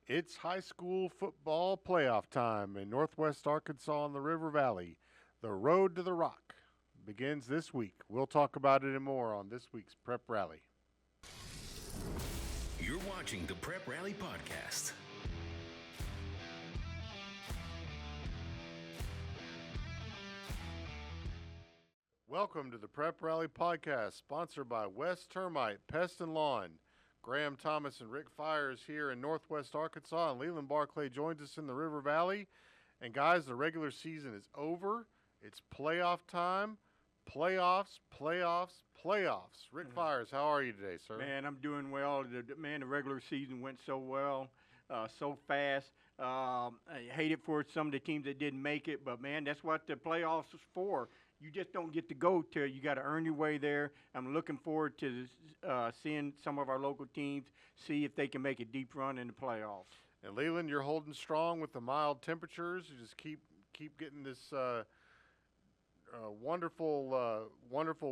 It's high school football playoff time in Northwest Arkansas in the River Valley. The road to the Rock begins this week. We'll talk about it and more on this week's Prep Rally. You're watching the Prep Rally Podcast. Welcome to the Prep Rally Podcast, sponsored by West Termite Pest and Lawn. Graham Thomas and Rick Fires here in Northwest Arkansas, and Leland Barclay joins us in the River Valley. And guys, the regular season is over. It's playoff time. Playoffs, playoffs, playoffs. Rick Fires, how are you today, sir? Man, I'm doing well. The regular season went so well, so fast. I hate it for some of the teams that didn't make it, but man, that's what the playoffs is for. You just don't get to go to. You got to earn your way there. I'm looking forward to seeing some of our local teams see if they can make a deep run in the playoffs. And Leland, you're holding strong with the mild temperatures. You just keep getting this wonderful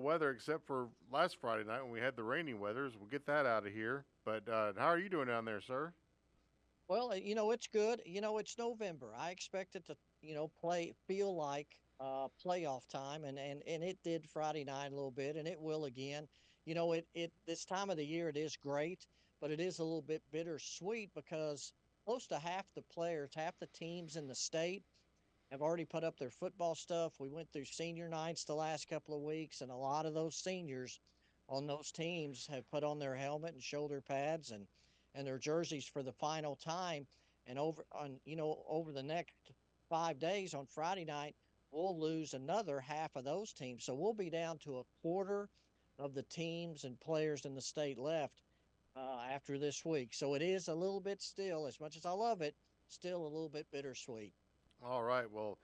weather, except for last Friday night when we had the rainy weathers. We'll get that out of here. But how are you doing down there, sir? Well, it's good. It's November. I expect it to, feel like playoff time, and it did Friday night a little bit, and it will again. This time of the year it is great, but it is a little bit bittersweet because close to half the players, half the teams in the state have already put up their football stuff. We went through senior nights the last couple of weeks, and a lot of those seniors on those teams have put on their helmet and shoulder pads and their jerseys for the final time. And over the next 5 days on Friday night, we'll lose another half of those teams. So we'll be down to a quarter of the teams and players in the state left after this week. So it is a little bit still, as much as I love it, still a little bit bittersweet. All right. Well,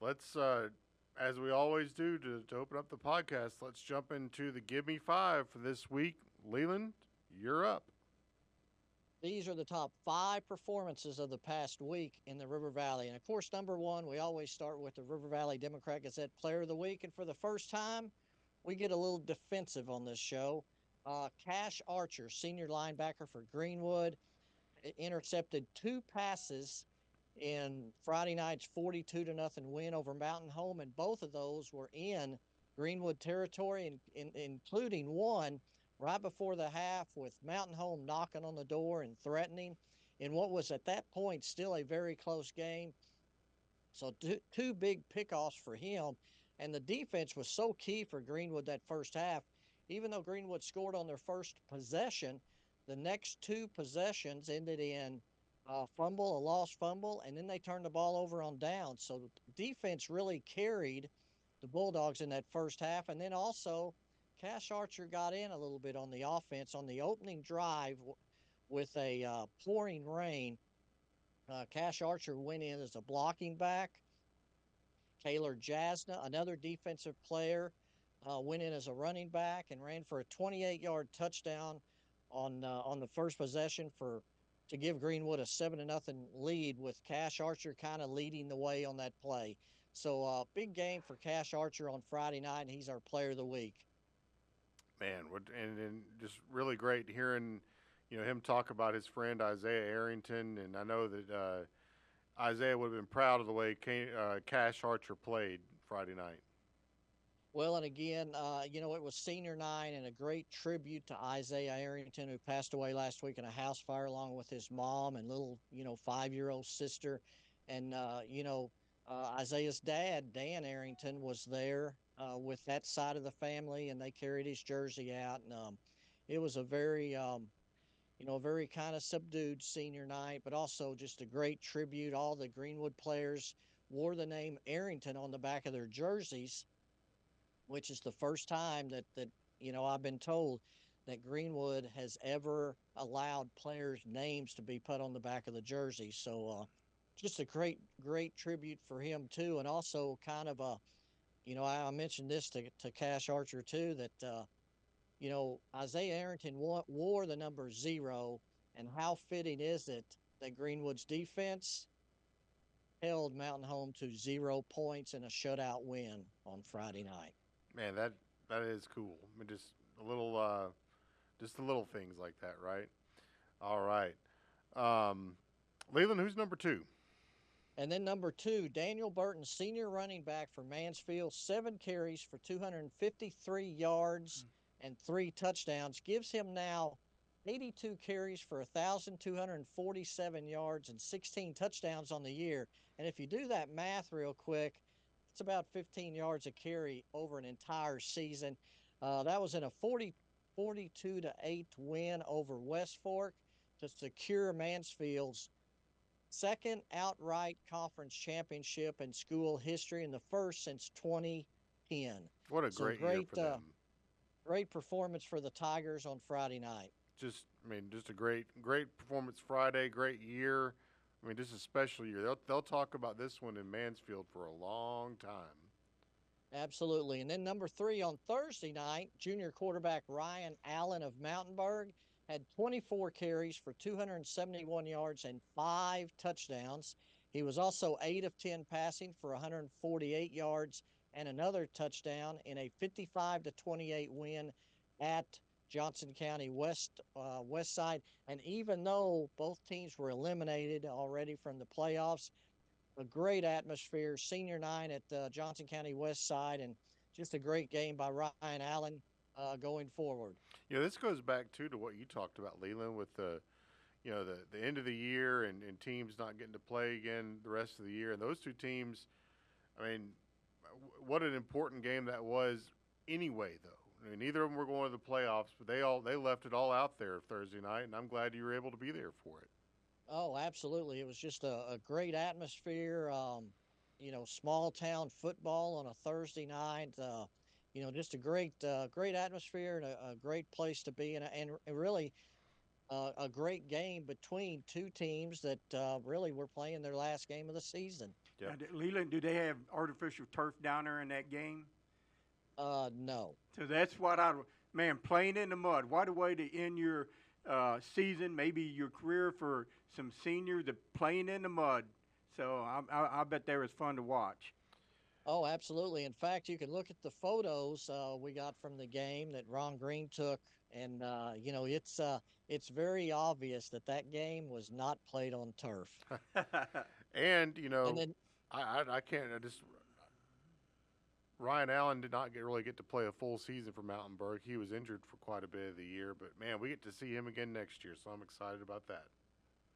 let's, as we always do to open up the podcast, let's jump into the Gimme 5 for this week. Leland, you're up. These are the top 5 performances of the past week in the River Valley. And of course, number 1, we always start with the River Valley Democrat-Gazette Player of the Week. And for the first time, we get a little defensive on this show. Cash Archer, senior linebacker for Greenwood, intercepted 2 passes in Friday night's 42-0 win over Mountain Home, and both of those were in Greenwood territory, including one right before the half with Mountain Home knocking on the door and threatening in what was at that point still a very close game. So two big pickoffs for him, and the defense was so key for Greenwood that first half. Even though Greenwood scored on their first possession, the next 2 possessions ended in a lost fumble, and then they turned the ball over on downs. So defense really carried the Bulldogs in that first half. And then also Cash Archer got in a little bit on the offense on the opening drive with a pouring rain. Cash Archer went in as a blocking back. Taylor Jasna, another defensive player, went in as a running back and ran for a 28-yard touchdown on the first possession to give Greenwood a 7-0 lead, with Cash Archer kind of leading the way on that play. So big game for Cash Archer on Friday night, and he's our Player of the Week. Man, and just really great hearing, him talk about his friend Isaiah Arrington, and I know that Isaiah would have been proud of the way Cash Archer played Friday night. Well, and again, it was senior night, and a great tribute to Isaiah Arrington, who passed away last week in a house fire, along with his mom and little, 5-year-old sister. And, Isaiah's dad, Dan Arrington, was there with that side of the family, and they carried his jersey out. And it was a very kind of subdued senior night, but also just a great tribute. All the Greenwood players wore the name Arrington on the back of their jerseys, which is the first time that I've been told that Greenwood has ever allowed players' names to be put on the back of the jersey. So just a great tribute for him too, and also kind of I mentioned this to Cash Archer too, that Isaiah Arrington wore the number 0, and how fitting is it that Greenwood's defense held Mountain Home to 0 points in a shutout win on Friday night. Man, that is cool. I mean, just the little things like that, right? All right. Leland, who's number 2? And then number 2, Daniel Burton, senior running back for Mansfield, 7 carries for 253 yards and 3 touchdowns, gives him now 82 carries for 1,247 yards and 16 touchdowns on the year. And if you do that math real quick, it's about 15 yards a carry over an entire season. That was in a 42-8 win over West Fork to secure Mansfield's second outright conference championship in school history and the first since 2010. What a So great year for them. Great performance for the Tigers on Friday night. Just a great performance Friday, great year. I mean, just a special year. They'll talk about this one in Mansfield for a long time. Absolutely. And then number 3 on Thursday night, junior quarterback Ryan Allen of Mountainburg had 24 carries for 271 yards and 5 touchdowns. He was also 8 of 10 passing for 148 yards and another touchdown in a 55-28 win at Johnson County West Side. And even though both teams were eliminated already from the playoffs, a great atmosphere, senior 9 at Johnson County West Side, and just a great game by Ryan Allen going forward. Yeah, this goes back too to what you talked about, Leland, with the end of the year and teams not getting to play again the rest of the year. And those two teams, I mean, what an important game that was anyway, though. I mean, neither of them were going to the playoffs, but they left it all out there Thursday night, and I'm glad you were able to be there for it. Oh, absolutely. It was just a great atmosphere, small town football on a Thursday night, just a great atmosphere and a great place to be, and really a great game between two teams that really were playing their last game of the season. Yep. Now, Leland, do they have artificial turf down there in that game? No. So that's what playing in the mud. What a way to end your season, maybe your career for some seniors, playing in the mud. So I bet they was fun to watch. Oh, absolutely. In fact, you can look at the photos we got from the game that Ron Green took, and it's very obvious that game was not played on turf. And And then, I can't. Ryan Allen did not really get to play a full season for Mountainburg. He was injured for quite a bit of the year, but man, we get to see him again next year, so I'm excited about that.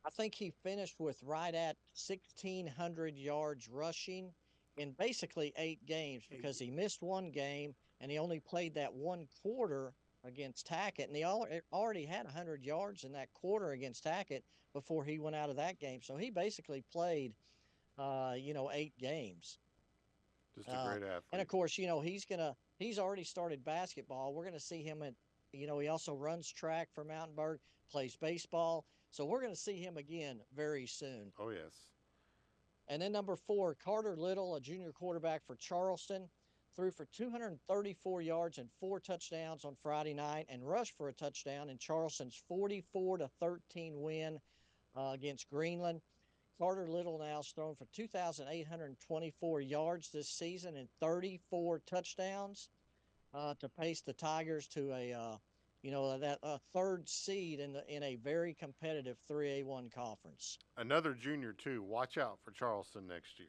I think he finished with right at 1,600 yards rushing in basically 8 games because he missed one game and he only played that one quarter against Tackett, and he already had 100 yards in that quarter against Tackett before he went out of that game. So he basically played, 8 games. Just a great athlete. And of course, he's already started basketball. We're going to see him he also runs track for Mountainburg, plays baseball. So we're going to see him again very soon. Oh, yes. And then number 4, Carter Little, a junior quarterback for Charleston, threw for 234 yards and 4 touchdowns on Friday night and rushed for a touchdown in Charleston's 44-13 win against Greenland. Carter Little now has thrown for 2,824 yards this season and 34 touchdowns to pace the Tigers to a third seed in a very competitive 3A1 conference. Another junior too. Watch out for Charleston next year.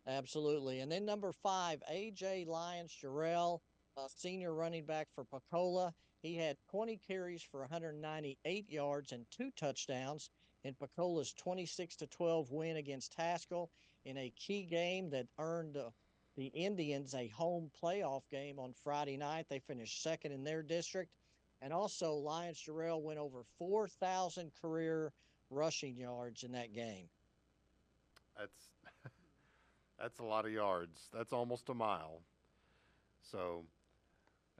Absolutely. And then number 5, A.J. Lyons-Jarrell, a senior running back for Pacola. He had 20 carries for 198 yards and 2 touchdowns in Pacola's 26-12 win against Haskell in a key game that earned the Indians a home playoff game on Friday night. They finished second in their district. And also, Lyons-Jarrell went over 4,000 career rushing yards in that game. That's a lot of yards. That's almost a mile. So,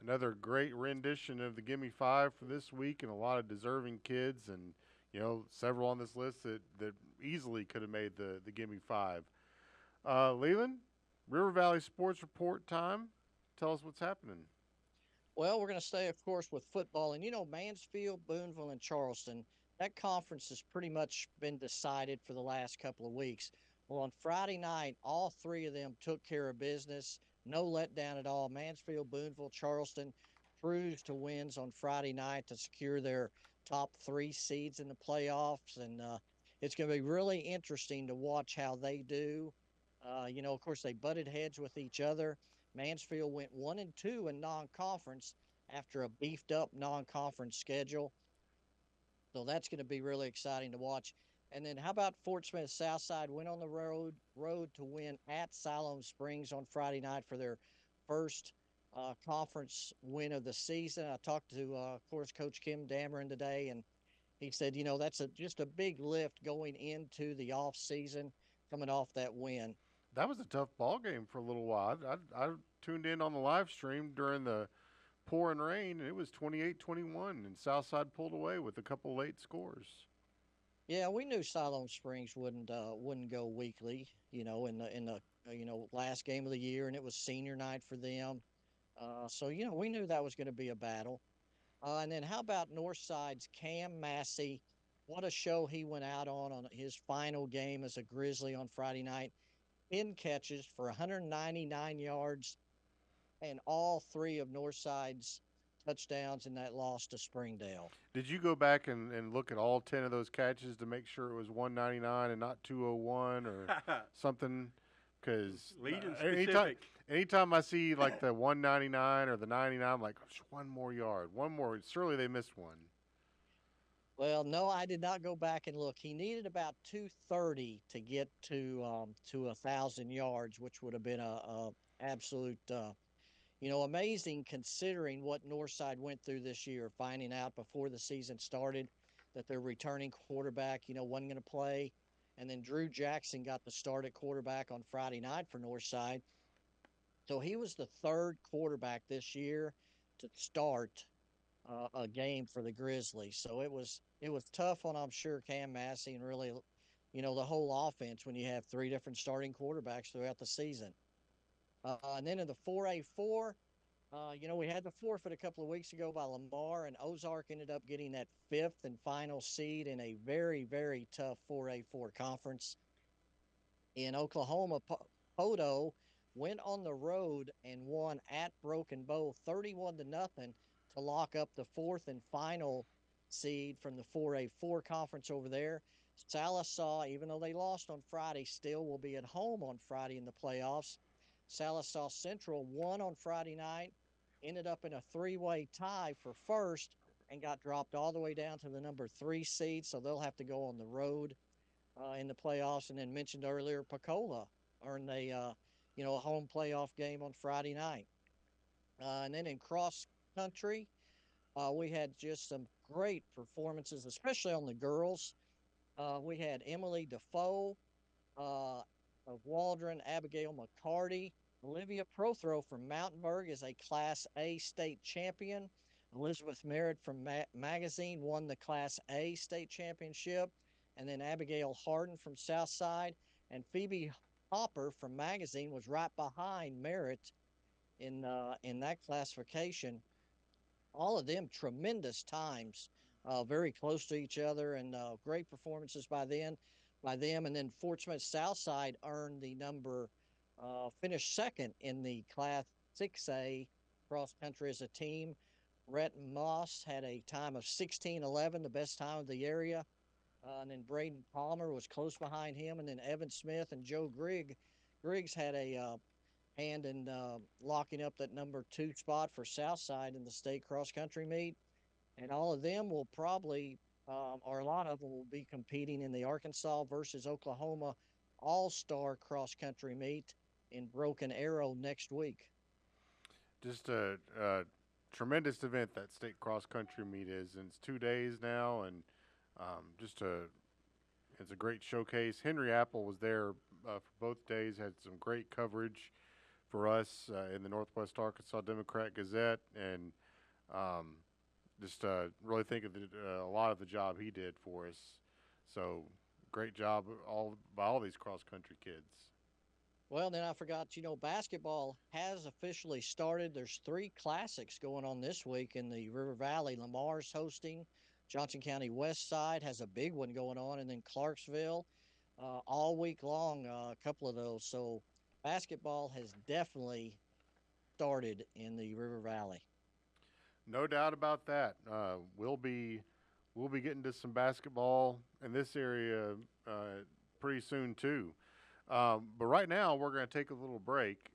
another great rendition of the Gimme 5 for this week, and a lot of deserving kids, and several on this list that easily could have made the Gimme 5. Leland, River Valley Sports Report time. Tell us what's happening. Well, we're going to stay, of course, with football. And, Mansfield, Boonville, and Charleston, that conference has pretty much been decided for the last couple of weeks. Well, on Friday night, all 3 of them took care of business. No letdown at all. Mansfield, Boonville, Charleston cruised to wins on Friday night to secure their top 3 seeds in the playoffs. And, it's going to be really interesting to watch how they do. Of course, they butted heads with each other. Mansfield went 1-2 in non-conference after a beefed up non-conference schedule. So that's going to be really exciting to watch. And then how about Fort Smith Southside went on the road to win at Siloam Springs on Friday night for their first conference win of the season. I talked to, of course, Coach Kim Dameron today, and he said, that's just a big lift going into the off season, coming off that win. That was a tough ball game for a little while. I tuned in on the live stream during the pouring rain, and it was 28-21, and Southside pulled away with a couple late scores. Yeah, we knew Siloam Springs wouldn't go weekly, in the last game of the year, and it was senior night for them. So we knew that was going to be a battle. And then how about Northside's Cam Massey? What a show he went out on his final game as a Grizzly on Friday night. 10 catches for 199 yards, and all three of Northside's touchdowns in that loss to Springdale. Did you go back and look at all 10 of those catches to make sure it was 199 and not 201 or something? Because Leading specific. anytime I see like the 199 or the 99, I'm like, "Just one more yard, one more." Surely they missed one. Well, no, I did not go back and look. He needed about 230 to get to 1,000 yards, which would have been a absolute amazing considering what Northside went through this year, finding out before the season started that their returning quarterback, wasn't going to play. And then Drew Jackson got the start at quarterback on Friday night for Northside. So he was the third quarterback this year to start a game for the Grizzlies. So it was tough on, I'm sure, Cam Massey and really, the whole offense when you have three different starting quarterbacks throughout the season. And then in the 4A4, we had the forfeit a couple of weeks ago by Lamar, and Ozark ended up getting that fifth and final seed in a very, very tough 4A4 conference. In Oklahoma, Poto went on the road and won at Broken Bow 31-0 to lock up the fourth and final seed from the 4A4 conference over there. Sallisaw, even though they lost on Friday, still will be at home on Friday in the playoffs. Sallisaw Central won on Friday night, ended up in a three-way tie for first, and got dropped all the way down to the number 3 seed, so they'll have to go on the road in the playoffs. And then mentioned earlier, Pecola earned a home playoff game on Friday night. And then in cross country, we had just some great performances, especially on the girls. We had Emily Defoe of Waldron, Abigail McCarty. Olivia Prothrow from Mountainburg is a Class A state champion. Elizabeth Merritt from Magazine won the Class A state championship. And then Abigail Harden from Southside and Phoebe Hopper from Magazine was right behind Merritt in that classification. All of them tremendous times, very close to each other, and great performances by them. And then Fort Smith Southside earned the finished second in the Class 6A cross country as a team. Rhett Moss had a time of 16:11, the best time of the area. And then Braden Palmer was close behind him. And then Evan Smith and Joe Griggs had a hand in locking up that number 2 spot for Southside in the state cross country meet. And all of them will probably, or a lot of them will be competing in the Arkansas versus Oklahoma All-Star cross country meet in Broken Arrow next week. Just a tremendous event that state cross country meet is, and it's 2 days now, and it's a great showcase. Henry Apple was there for both days, had some great coverage for us in the Northwest Arkansas Democrat-Gazette, and really think of a lot of the job he did for us. So great job by all these cross-country kids. Well, then I forgot, basketball has officially started. There's 3 classics going on this week in the River Valley. Lamar's hosting. Johnson County West Side has a big one going on. And then Clarksville all week long, a couple of those. So basketball has definitely started in the River Valley. No doubt about that. We'll be we'll be getting to some basketball in this area pretty soon too. But right now, we're going to take a little break.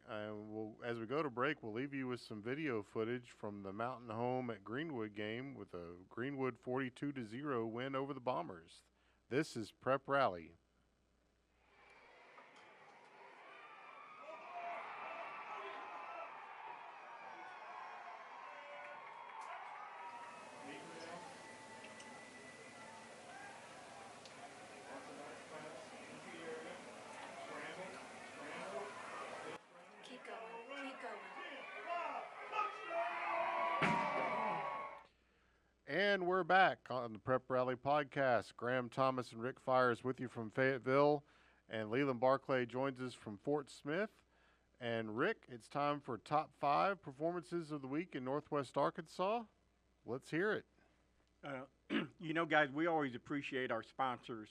As we go to break, we'll leave you with some video footage from the Mountain Home at Greenwood game with a Greenwood 42-0 win over the Bombers. This is Prep Rally. Keep going. Keep going. And we're back on the Prep Rally podcast. Graham Thomas and Rick Fires with you from Fayetteville, and Leland Barclay joins us from Fort Smith. And Rick, it's time for top 5 performances of the week in Northwest Arkansas. Let's hear it. Guys, we always appreciate our sponsors,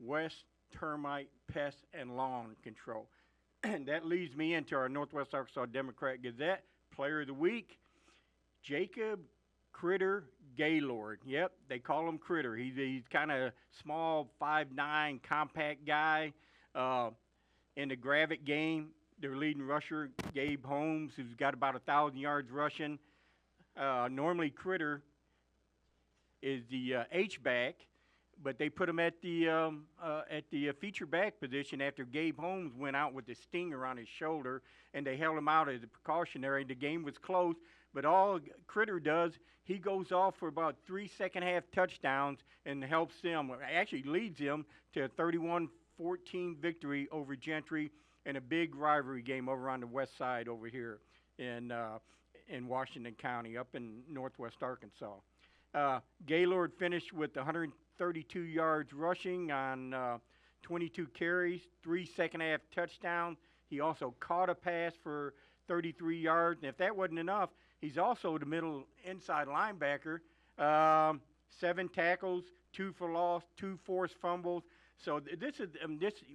West Termite Pest and Lawn Control. And that leads me into our Northwest Arkansas Democrat-Gazette Player of the Week, Jacob Critter Gaylord. Yep, they call him Critter. He's kind of small, 5'9", compact guy. In the Gravett game, their leading rusher, Gabe Holmes, who's got about 1,000 yards rushing. Normally, Critter is the H-back, but they put him at the feature back position after Gabe Holmes went out with the stinger on his shoulder, and they held him out as a precautionary. The game was close, but all Critter does, he goes off for about 3 second-half touchdowns and helps them, actually leads them to a 31-14 victory over Gentry in a big rivalry game over on the west side over here in Washington County, up in northwest Arkansas. Gaylord finished with 132 yards rushing on 22 carries, 3 second-half touchdowns. He also caught a pass for 33 yards. And if that wasn't enough, he's also the middle inside linebacker. 7 tackles, 2 for loss, 2 forced fumbles. So this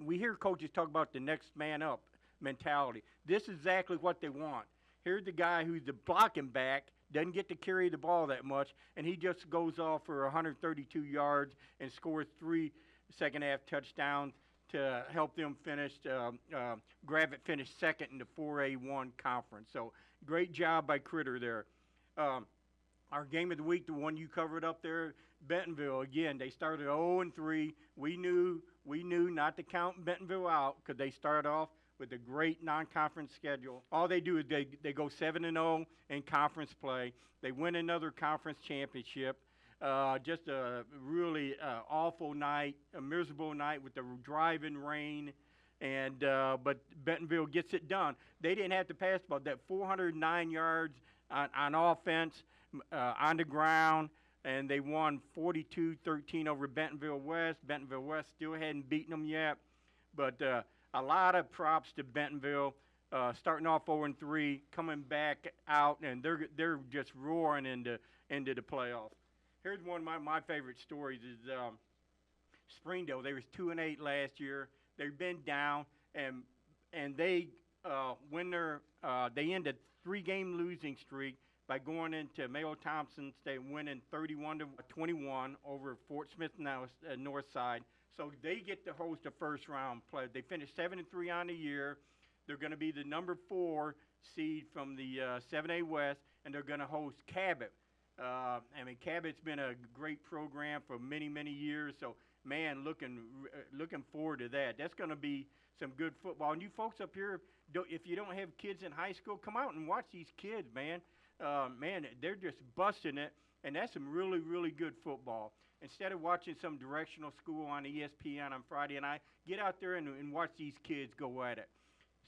we hear coaches talk about the next man up mentality. This is exactly what they want. Here's the guy who's the blocking back, doesn't get to carry the ball that much, and he just goes off for 132 yards and scores 3 second-half touchdowns to help them finish. Gravett finished second in the 4A1 conference. So great job by Critter there. Our game of the week, the one you covered up there, Bentonville. Again, they started 0-3. We knew not to count Bentonville out because they started off with a great non-conference schedule. All they do is they go 7-0 in conference play. They win another conference championship. Just a really awful night, a miserable night with the driving rain, and but Bentonville gets it done. They didn't have to pass about that 409 yards on offense on the ground, and they won 42-13 over Bentonville West. Bentonville West still hadn't beaten them yet, but a lot of props to Bentonville, starting off 0-3, coming back out, and they're just roaring into the playoffs. Here's one of my favorite stories is Springdale. They was 2-8 last year. They've been down, and they they ended 3-game losing streak by going into Mayo Thompson State, winning 31-21 over Fort Smith North Side. So they get to host a first-round play. They finished 7-3 on the year. They're going to be the number 4 seed from the 7A West, and they're going to host Cabot. Cabot's been a great program for many, many years. So, man, looking forward to that. That's going to be some good football. And you folks up here, if you don't have kids in high school, come out and watch these kids, man. They're just busting it, and that's some really, really good football. Instead of watching some directional school on ESPN on Friday night, get out there and watch these kids go at it.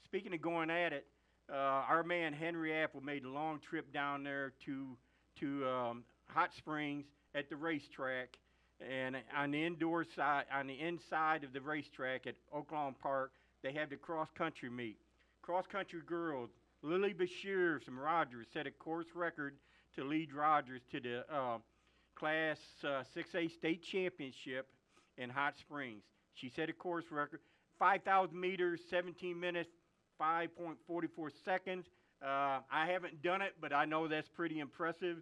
Speaking of going at it, our man Henry Apple made a long trip down there to Hot Springs at the racetrack, and on the indoor side, on the inside of the racetrack at Oaklawn Park, they had the cross-country meet. Cross-country girls, Lily Bashir from Rogers set a course record to lead Rogers to the Class 6A state championship in Hot Springs. She set a course record, 5,000 meters, 17 minutes, 5.44 seconds. I haven't done it, but I know that's pretty impressive.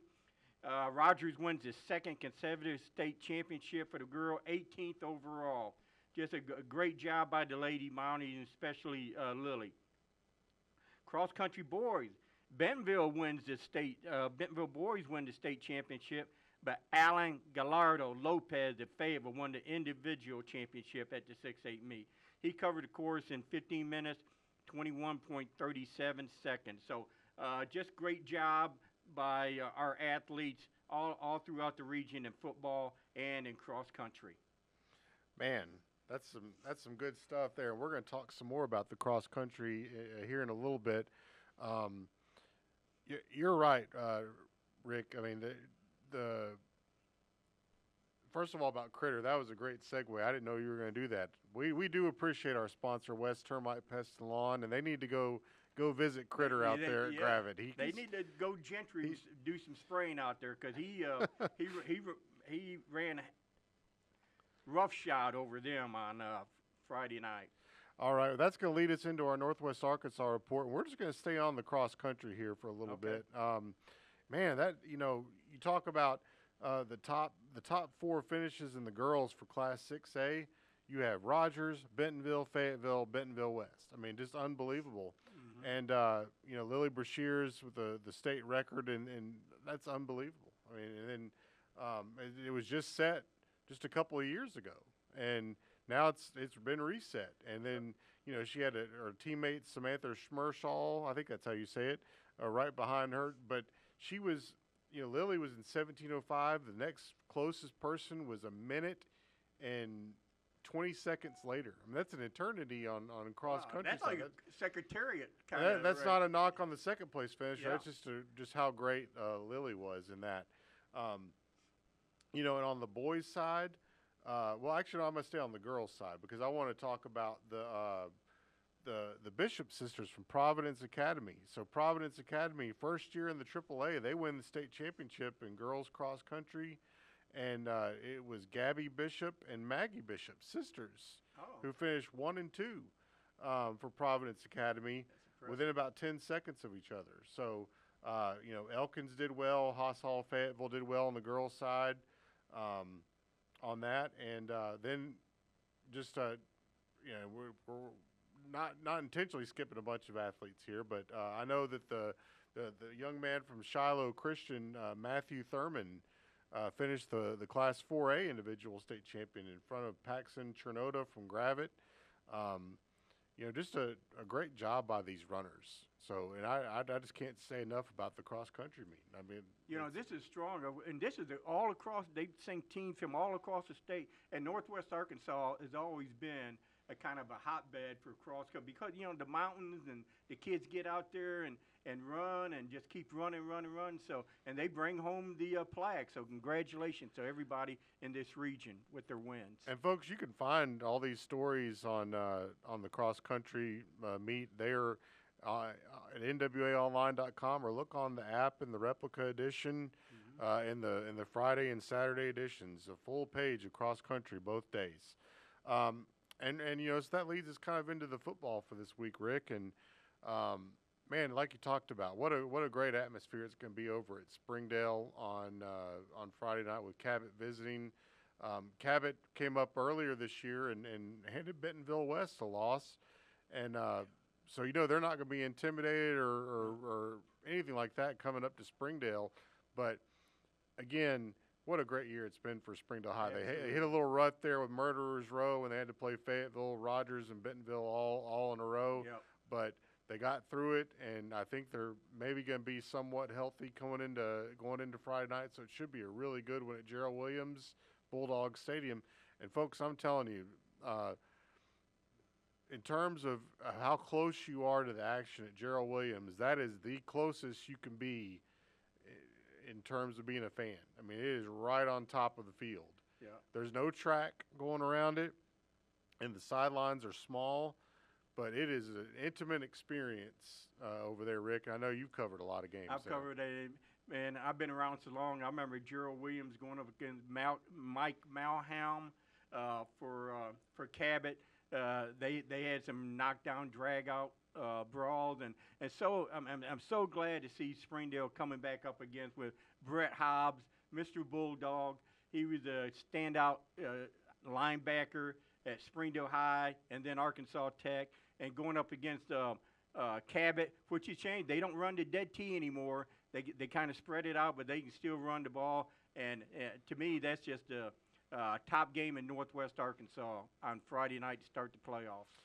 Rogers wins his second consecutive state championship for the girl, 18th overall. Just a great job by the lady Mountie, and especially Lily. Cross country boys, Bentonville boys win the state championship, but Alan Gallardo Lopez of Fayetteville won the individual championship at the 6'8" meet. He covered the course in 15 minutes, 21.37 seconds. So just great job by our athletes all throughout the region in football and in cross country. Man, that's some good stuff there. And we're going to talk some more about the cross country here in a little bit. You're right, Rick. I mean, the first of all, about Critter, that was a great segue. I didn't know you were going to do that. We do appreciate our sponsor, West Termite Pest and Lawn, and they need to go visit Critter out there at Gravett. They need to go Gentry do some spraying out there, because he ran roughshod over them on Friday night. All right, that's going to lead us into our Northwest Arkansas report. And we're just going to stay on the cross country here for a little bit. Man, that you talk about the top four finishes in the girls for Class 6A. You have Rogers, Bentonville, Fayetteville, Bentonville West. I mean, just unbelievable. Mm-hmm. And Lily Brashears with the state record, and that's unbelievable. I mean, and then it was just set just a couple of years ago, and now it's been reset. And then she had her teammate Samantha Schmershaw, I think that's how you say it, right behind her. But she was, Lily was in 17:05. The next closest person was a minute and 20 seconds later. I mean, that's an eternity on cross country. That's like a secretariat kind of. That's not a knock on the second place finisher. Yeah. That's just how great Lily was in that. And on the boys' side, well, actually, I'm going to stay on the girls' side because I want to talk about the Bishop sisters from Providence Academy. So Providence Academy, first year in the AAA, they win the state championship in girls cross country. And it was Gabby Bishop and Maggie Bishop, sisters, who finished 1 and 2 for Providence Academy within about 10 seconds of each other. So, Elkins did well, Haas Hall Fayetteville did well on the girls' side on that. And then just, we're not intentionally skipping a bunch of athletes here, but I know that the young man from Shiloh Christian, Matthew Thurman, finished the Class 4A individual state champion in front of Paxson Chernota from Gravett. Just a great job by these runners. So, and I just can't say enough about the cross country meet. I mean, this is strong, and this is all across. They send teams from all across the state, and Northwest Arkansas has always been a kind of a hotbed for cross country because the mountains and the kids get out there and run and just keep running. So, and they bring home the plaque. So congratulations to everybody in this region with their wins. And folks, you can find all these stories on the cross country meet there at nwaonline.com, or look on the app in the replica edition, in the Friday and Saturday editions, a full page of cross country both days. And so that leads us kind of into the football for this week, Rick. And man, like you talked about, what a great atmosphere it's going to be over at Springdale on Friday night with Cabot visiting. Cabot came up earlier this year and handed Bentonville West a loss, and so they're not going to be intimidated or anything like that coming up to Springdale. But again, what a great year it's been for Springdale High. They hit a little rut there with Murderers Row, and they had to play Fayetteville, Rogers, and Bentonville all in a row. Yep. But they got through it, and I think they're maybe going to be somewhat healthy going into Friday night. So it should be a really good one at Gerald Williams Bulldog Stadium. And folks, I'm telling you, in terms of how close you are to the action at Gerald Williams, that is the closest you can be in terms of being a fan. I mean, it is right on top of the field. Yeah. There's no track going around it, and the sidelines are small, but it is an intimate experience over there, Rick. I know you've covered a lot of games. I've covered it, and I've been around so long. I remember Gerald Williams going up against Mike Malhelm for Cabot. They had some knockdown, drag-out brawls, and so I'm so glad to see Springdale coming back up against with Brett Hobbs, Mr. Bulldog. He was a standout linebacker at Springdale High and then Arkansas Tech, and going up against Cabot, which has changed. They don't run the dead T anymore. They kind of spread it out, but they can still run the ball. And to me, that's just a top game in Northwest Arkansas on Friday night to start the playoffs.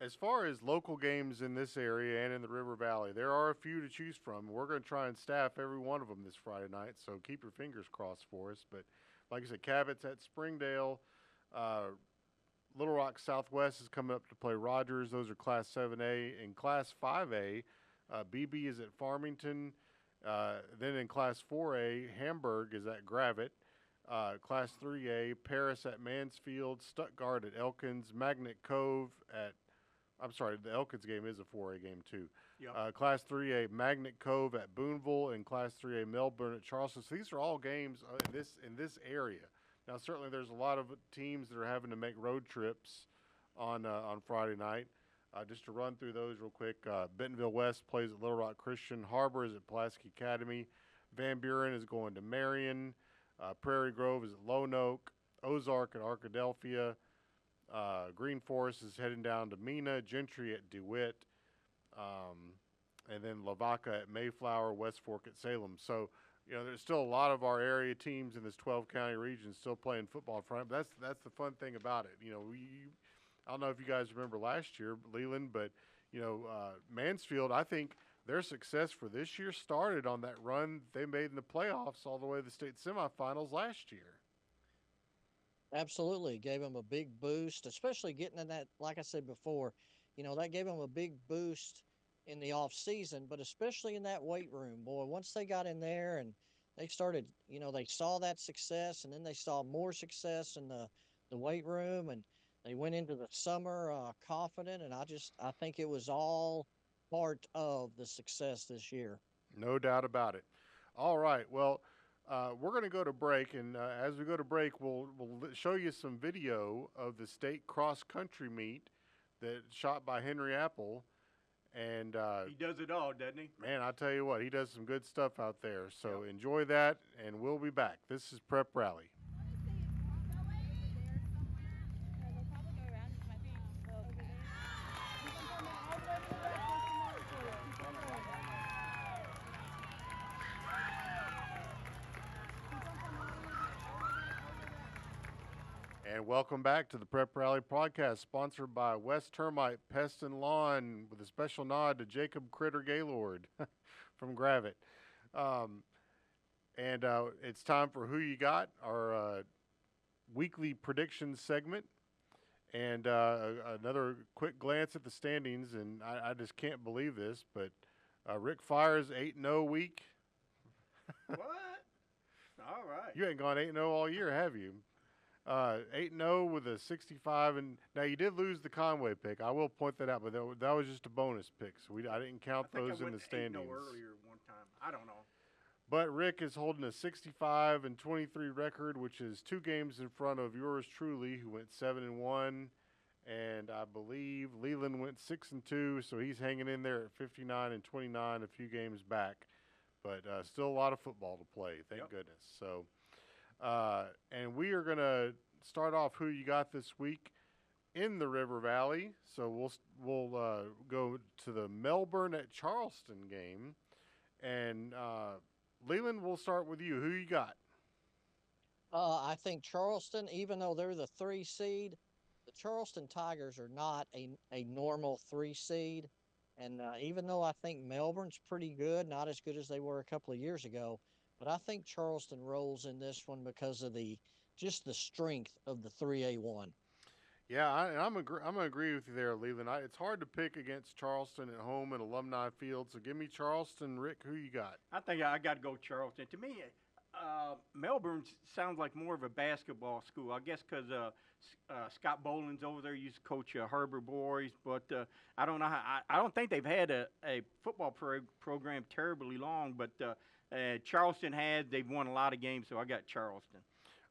As far as local games in this area and in the River Valley, there are a few to choose from. We're going to try and staff every one of them this Friday night, so keep your fingers crossed for us. But like I said, Cabot's at Springdale. Little Rock Southwest is coming up to play Rogers. Those are Class 7A. In Class 5A, BB is at Farmington. Then in Class 4A, Hamburg is at Gravette. Class 3A, Paris at Mansfield. Stuttgart at Elkins. Magnet Cove at the Elkins game is a 4A game too. Yep. Class 3A, Magnet Cove at Booneville, and Class 3A, Melbourne at Charleston. So these are all games in this area. Now, certainly there's a lot of teams that are having to make road trips on Friday night. Just to run through those real quick, Bentonville West plays at Little Rock Christian. Harbor is at Pulaski Academy. Van Buren is going to Marion. Prairie Grove is at Lone Oak. Ozark at Arkadelphia. Green Forest is heading down to Mena. Gentry at DeWitt. And then Lavaca at Mayflower. West Fork at Salem. So, there's still a lot of our area teams in this 12-county region still playing football in front. But that's the fun thing about it. I don't know if you guys remember last year, Leland, but, Mansfield, I think their success for this year started on that run they made in the playoffs all the way to the state semifinals last year. Absolutely. Gave them a big boost, especially getting in that, like I said before, that gave them a big boost in the off season, but especially in that weight room, boy, once they got in there and they started, they saw that success, and then they saw more success in the weight room, and they went into the summer confident. And I think it was all part of the success this year. No doubt about it. All right. Well, we're going to go to break, and as we go to break, we'll show you some video of the state cross-country meet that's shot by Henry Apple. And he does it all, doesn't he? Man, I tell you what, he does some good stuff out there. So enjoy that, and we'll be back. This is Prep Rally. And welcome back to the Prep Rally podcast, sponsored by West Termite Pest and Lawn, with a special nod to Jacob Critter Gaylord from Gravette. And it's time for Who You Got, our weekly predictions segment. And another quick glance at the standings, and I just can't believe this, but Rick Fires 8-0 week. What? All right. You ain't gone 8-0 all year, have you? 8-0 with a 65, and now you did lose the Conway pick. I will point that out, but that was just a bonus pick, so I didn't count those in the standings. Earlier one time. I don't know. But Rick is holding a 65-23 record, which is 2 games in front of yours truly, who went 7-1, and I believe Leland went 6-2, so he's hanging in there at 59-29, a few games back, but still a lot of football to play. Thank goodness. So. And we are going to start off Who You Got this week in the River Valley. So we'll go to the Melbourne at Charleston game. And Leland, we'll start with you. Who you got? I think Charleston, even though they're the 3 seed, the Charleston Tigers are not a normal 3 seed. And even though I think Melbourne's pretty good, not as good as they were a couple of years ago, but I think Charleston rolls in this one because of the strength of the 3A1. Yeah, I'm going to agree with you there, Leland. It's hard to pick against Charleston at home at Alumni Field. So give me Charleston. Rick, who you got? I think I got to go Charleston. To me, Melbourne sounds like more of a basketball school. I guess because Scott Boland's over there, used to coach Harbor boys. But I don't know. I don't think they've had a football program terribly long. But Charleston they've won a lot of games, so I got Charleston.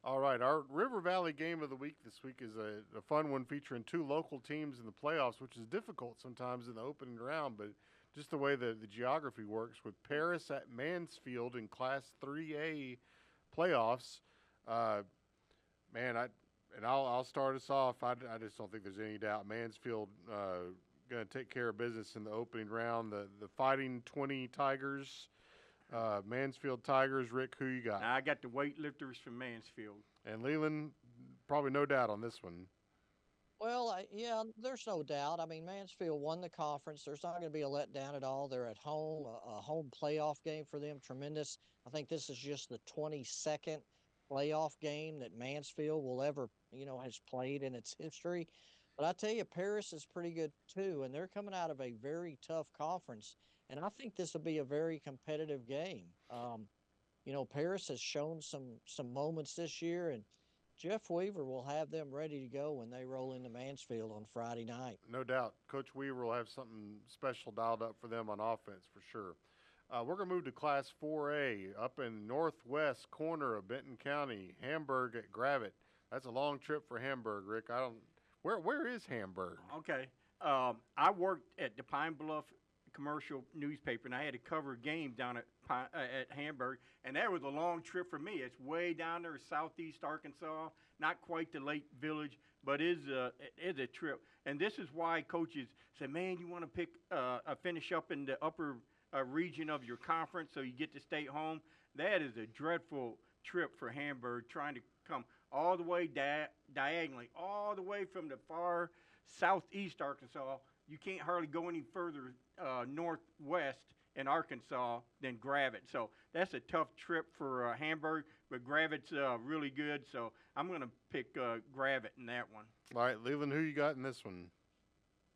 All right, our River Valley game of the week this week is a fun one featuring two local teams in the playoffs, which is difficult sometimes in the opening round, but just the way the geography works with Paris at Mansfield in Class 3A playoffs. Uh, man, I'll start us off. I just don't think there's any doubt Mansfield going to take care of business in the opening round. The Fighting 20 Tigers. Mansfield Tigers. Rick, who you got? I got the weightlifters from Mansfield. And Leland, probably no doubt on this one. Well, yeah, there's no doubt. I mean, Mansfield won the conference. There's not going to be a letdown at all. They're at home, a home playoff game for them, tremendous. I think this is just the 22nd playoff game that Mansfield will ever, has played in its history. But I tell you, Paris is pretty good too, and they're coming out of a very tough conference. And I think this will be a very competitive game. Paris has shown some moments this year, and Jeff Weaver will have them ready to go when they roll into Mansfield on Friday night. No doubt. Coach Weaver will have something special dialed up for them on offense for sure. We're going to move to Class 4A up in northwest corner of Benton County, Hamburg at Gravett. That's a long trip for Hamburg, Rick. Where is Hamburg? Okay. I worked at the Pine Bluff commercial newspaper, and I had to cover a game down at Hamburg, and that was a long trip for me. It's way down there, southeast Arkansas, not quite the Lake Village, but it is a trip. And this is why coaches say, man, you want to finish up in the upper region of your conference so you get to stay home. That is a dreadful trip for Hamburg, trying to come all the way diagonally, all the way from the far southeast Arkansas. You can't hardly go any further northwest in Arkansas than Gravett. So that's a tough trip for Hamburg, but Gravett's really good. So I'm going to pick Gravett in that one. All right, Leland, who you got in this one?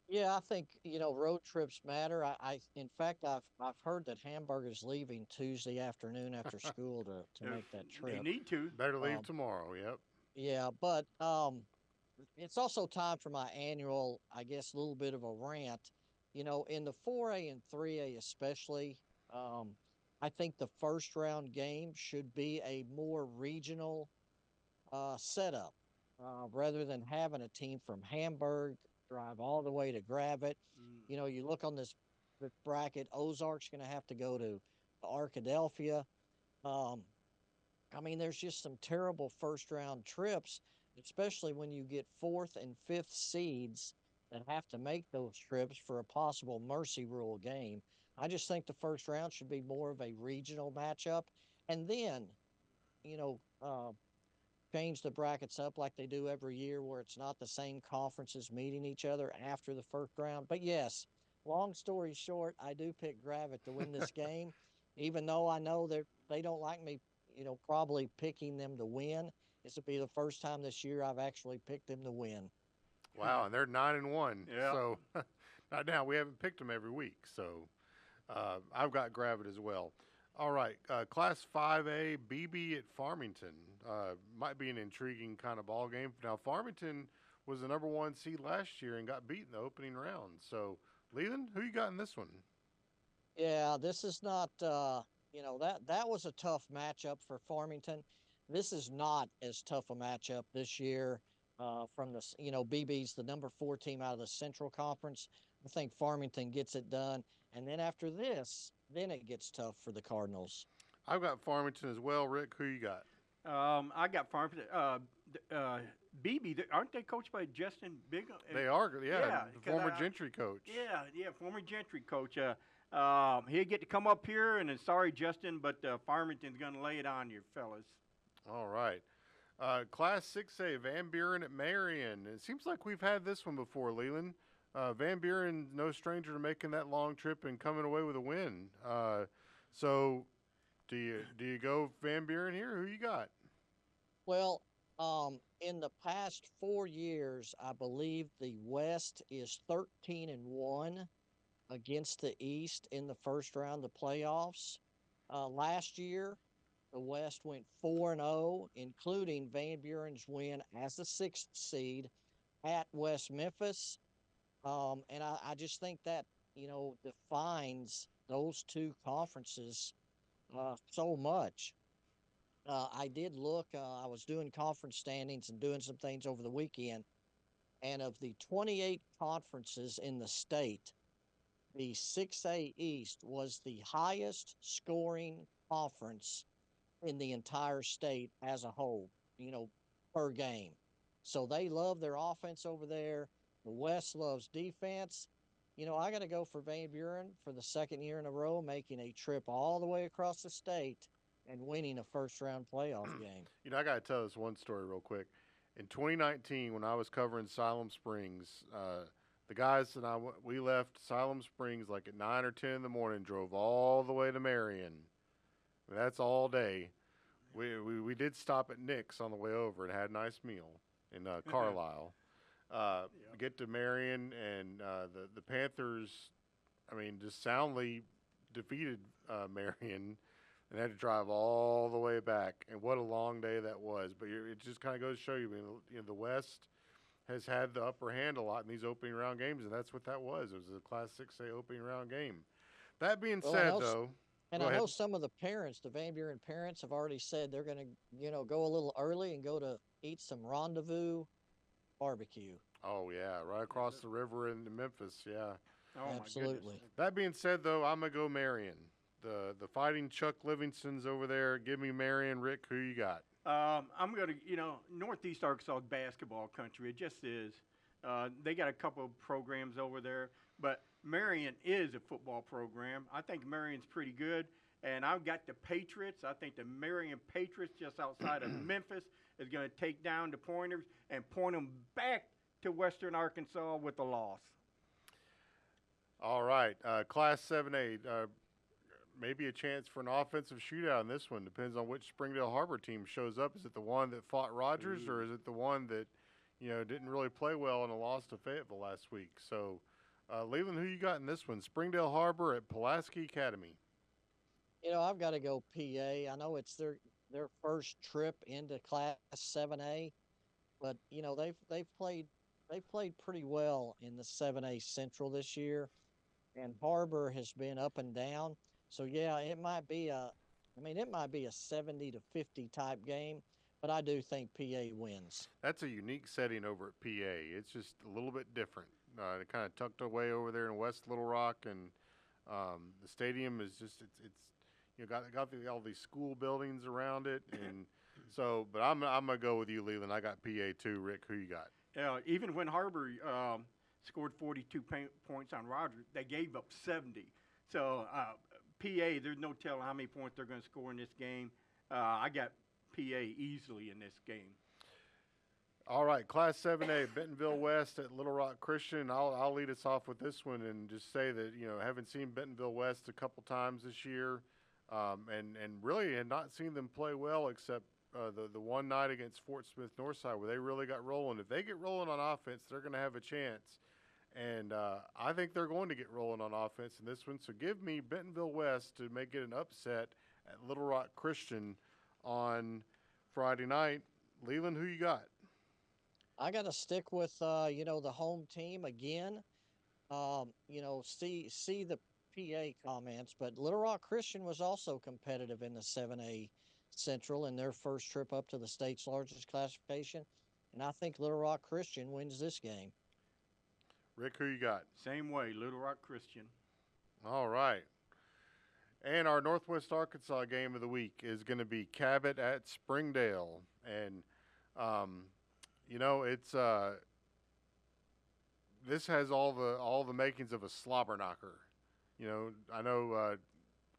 Yeah, I think road trips matter. In fact, I've heard that Hamburg is leaving Tuesday afternoon after school to make that trip. They need to. Better leave tomorrow. Yep. Yeah, but it's also time for my annual, I guess, little bit of a rant. In the 4A and 3A especially, I think the first round game should be a more regional setup rather than having a team from Hamburg drive all the way to Gravett. You look on this bracket, Ozark's going to have to go to Arkadelphia. There's just some terrible first round trips, especially when you get 4th and 5th seeds that have to make those trips for a possible mercy rule game. I just think the first round should be more of a regional matchup, and then, change the brackets up like they do every year where it's not the same conferences meeting each other after the first round. But yes, long story short, I do pick Gravett to win this game, even though I know they don't like me, probably picking them to win. This will be the first time this year I've actually picked them to win. Wow, and they're 9-1. Yeah. So not now we haven't picked them every week. So I've got Gravett as well. All right, Class 5A, BB at Farmington. Might be an intriguing kind of ball game. Now, Farmington was the number 1 seed last year and got beat in the opening round. So, Leland, who you got in this one? Yeah, this is not, that was a tough matchup for Farmington. This is not as tough a matchup this year from the, BB's the number 4 team out of the Central Conference. I think Farmington gets it done. And then after this, then it gets tough for the Cardinals. I've got Farmington as well. Rick, who you got? I got Farmington. BB, aren't they coached by Justin Big? They are, Yeah, the former Gentry coach. Yeah, former Gentry coach. He'll get to come up here, and sorry, Justin, but Farmington's going to lay it on you, fellas. All right. Class 6A, Van Buren at Marion. It seems like we've had this one before, Leland. Van Buren, no stranger to making that long trip and coming away with a win. So do you go Van Buren here? Who you got? Well, in the past 4 years, I believe the West is 13-1 against the East in the first round of playoffs. Last year, the West went 4-0, including Van Buren's win as the 6th seed at West Memphis. And I just think that, defines those two conferences so much. I did look. I was doing conference standings and doing some things over the weekend. And of the 28 conferences in the state, the 6A East was the highest scoring conference in the entire state as a whole, per game. So they love their offense over there. The West loves defense. I got to go for Van Buren for the second year in a row, making a trip all the way across the state and winning a first round playoff game. I got to tell this one story real quick. In 2019, when I was covering Siloam Springs, the guys and we left Siloam Springs like at 9 or 10 in the morning, drove all the way to Marion. That's all day. We did stop at Nick's on the way over and had a nice meal in Carlisle. Get to Marion, and the Panthers, just soundly defeated Marion, and had to drive all the way back. And what a long day that was. But it just kind of goes to show you, the West has had the upper hand a lot in these opening round games, and that's what that was. It was a Class 6A opening round game. That being said, though. And I know some of the parents, the Van Buren parents, have already said they're going to, go a little early and go to eat some Rendezvous barbecue. Oh, yeah, right across the river in Memphis, yeah. Oh, absolutely. My goodness. That being said, though, I'm going to go Marion. The Fighting Chuck Livingston's over there. Give me Marion. Rick, who you got? I'm going to, Northeast Arkansas is basketball country. It just is. They got a couple of programs over there, but Marion is a football program. I think Marion's pretty good, and I've got the Patriots. I think the Marion Patriots just outside of Memphis is going to take down the Pointers and point them back to Western Arkansas with a loss. All right, Class 7A, maybe a chance for an offensive shootout in this one. Depends on which Springdale Harbor team shows up. Is it the one that fought Rogers, or is it the one that, didn't really play well and a loss to Fayetteville last week? So, Leland, who you got in this one? Springdale Harbor at Pulaski Academy. I've got to go PA. I know it's their first trip into Class 7A, but they've played pretty well in the 7A Central this year, and Harbor has been up and down. So yeah, it might be a 70 to 50 type game, but I do think PA wins. That's a unique setting over at PA. It's just a little bit different. It kind of tucked away over there in West Little Rock, and the stadium is just it's got all these school buildings around it, and so. But I'm gonna go with you, Leland. I got PA too. Rick, who you got? Even when Harbor scored 42 points on Rogers, they gave up 70. So PA, there's no telling how many points they're going to score in this game. I got PA easily in this game. All right, Class 7A, Bentonville West at Little Rock Christian. I'll lead us off with this one and just say that, haven't seen Bentonville West a couple times this year, and really had not seen them play well except the one night against Fort Smith Northside where they really got rolling. If they get rolling on offense, they're going to have a chance. And I think they're going to get rolling on offense in this one. So give me Bentonville West to make it an upset at Little Rock Christian on Friday night. Leland, who you got? I got to stick with the home team again. See the PA comments, but Little Rock Christian was also competitive in the 7A Central in their first trip up to the state's largest classification, and I think Little Rock Christian wins this game. Rick, who you got? Same way, Little Rock Christian. All right. And our Northwest Arkansas game of the week is going to be Cabot at Springdale. And, it's this has all the makings of a slobber knocker. I know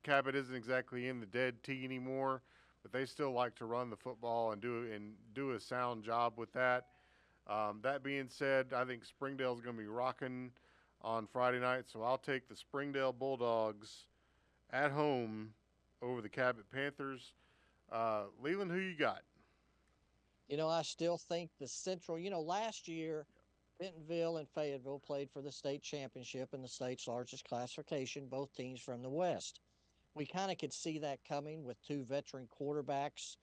Cabot isn't exactly in the dead tee anymore, but they still like to run the football and do a sound job with that. That being said, I think Springdale's going to be rocking on Friday night, so I'll take the Springdale Bulldogs at home over the Cabot Panthers. Leland, who you got? I still think the Central, last year, Bentonville and Fayetteville played for the state championship in the state's largest classification, both teams from the West. We kind of could see that coming with two veteran quarterbacks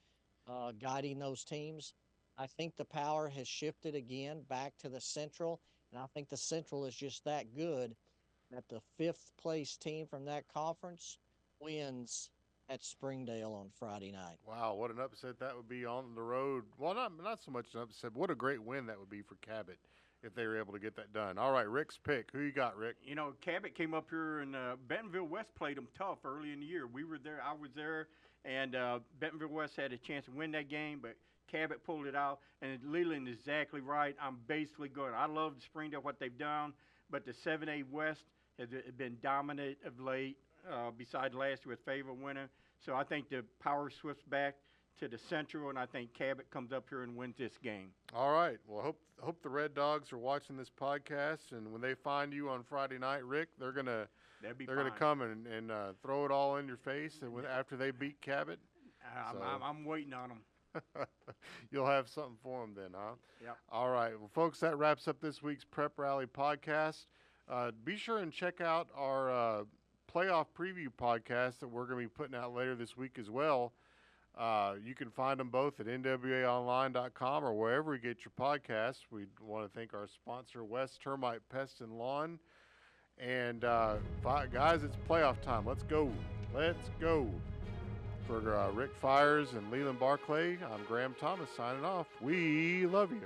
guiding those teams. I think the power has shifted again back to the Central, and I think the Central is just that good that the fifth place team from that conference wins at Springdale on Friday night. Wow, what an upset that would be on the road. Well, not so much an upset, but what a great win that would be for Cabot if they were able to get that done. All right, Rick's pick. Who you got, Rick? You know, Cabot came up here, and Bentonville West played them tough early in the year. We were there. I was there, and Bentonville West had a chance to win that game, but Cabot pulled it out. And Leland is exactly right. I'm basically going. I love Springdale, what they've done, but the 7A West has been dominant of late, besides last year with Favor winning. So I think the power swifts back to the Central, and I think Cabot comes up here and wins this game. All right. Well, hope the Red Dogs are watching this podcast, and when they find you on Friday night, Rick, they're gonna come and throw it all in your face, and after they beat Cabot. I'm waiting on them. You'll have something for them then, huh? Yep. All right. Well, folks, that wraps up this week's Prep Rally podcast. Be sure and check out our playoff preview podcast that we're going to be putting out later this week as well. You can find them both at nwaonline.com or wherever you get your podcasts. We want to thank our sponsor, West Termite Pest and Lawn. And guys, it's playoff time. Let's go. Let's go. For Rick Fires and Leland Barclay, I'm Graham Thomas signing off. We love you.